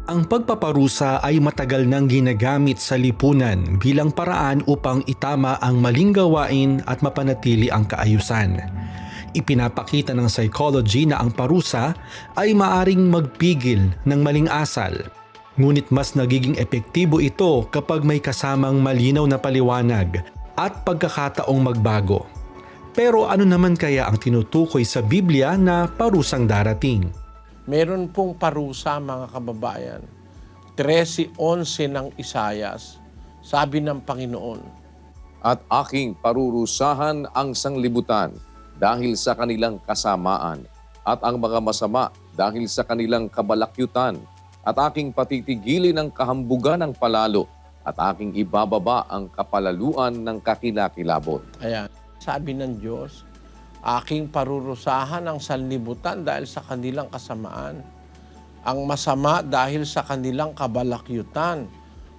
Ang pagpaparusa ay matagal nang ginagamit sa lipunan bilang paraan upang itama ang maling gawain at mapanatili ang kaayusan. Ipinapakita ng psychology na ang parusa ay maaring magpigil ng maling asal. Ngunit mas nagiging epektibo ito kapag may kasamang malinaw na paliwanag at pagkakataong magbago. Pero ano naman kaya ang tinutukoy sa Biblia na parusang darating? Meron pong parusa, mga kababayan. 13:11 ng Isayas, sabi ng Panginoon, At aking parurusahan ang sanglibutan dahil sa kanilang kasamaan, at ang mga masama dahil sa kanilang kabalakyutan, at aking patitigilin ang kahambugan ng palalo, at aking ibababa ang kapalaluan ng kakinakilabot. ayan, sabi ng Diyos, aking parurusahan ang sanlibutan dahil sa kanilang kasamaan, ang masama dahil sa kanilang kabalakyutan,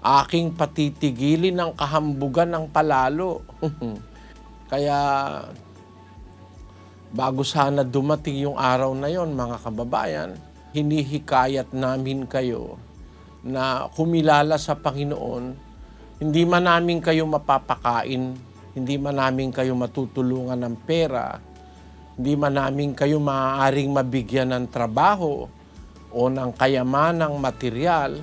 aking patitigilin ang kahambugan ng palalo. Kaya bago sana dumating yung araw na yon, mga kababayan, hinihikayat namin kayo na kumilala sa Panginoon. Hindi man namin kayo mapapakain, hindi man namin kayo matutulungan ng pera, hindi man namin kayo maaaring mabigyan ng trabaho o ng kayamanang material.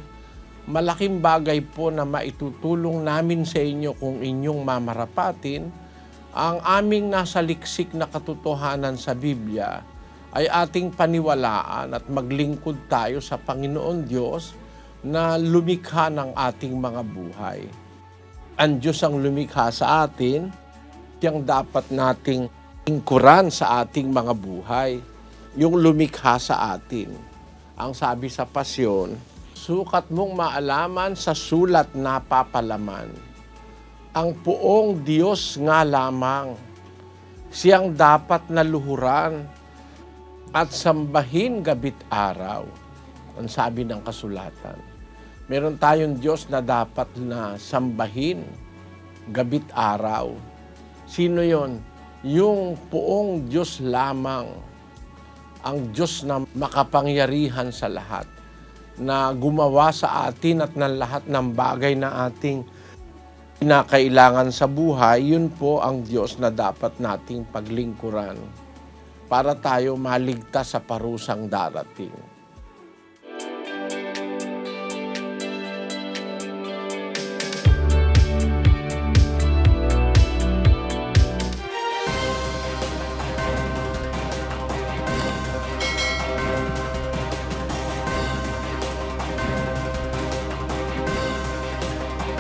Malaking bagay po na maitutulong namin sa inyo kung inyong mamarapatin ang aming nasa liksik na katotohanan sa Biblia ay ating paniwalaan at maglingkod tayo sa Panginoon Diyos na lumikha ng ating mga buhay. Ang Diyos ang lumikha sa atin, siyang dapat nating lingkuran sa ating mga buhay, yung lumikha sa atin. Ang sabi sa pasyon, sukat mong maalaman sa sulat na papalaman. Ang poong Diyos nga lamang, siyang dapat naluhuran at sambahin gabit araw. Ang sabi ng kasulatan. Meron tayong Diyos na dapat na sambahin gabit araw. Sino yon? Yung poong Diyos lamang, ang Diyos na makapangyarihan sa lahat, na gumawa sa atin at ng lahat ng bagay na ating kinakailangan sa buhay. Yun po ang Diyos na dapat nating paglingkuran para tayo maligtas sa parusang darating.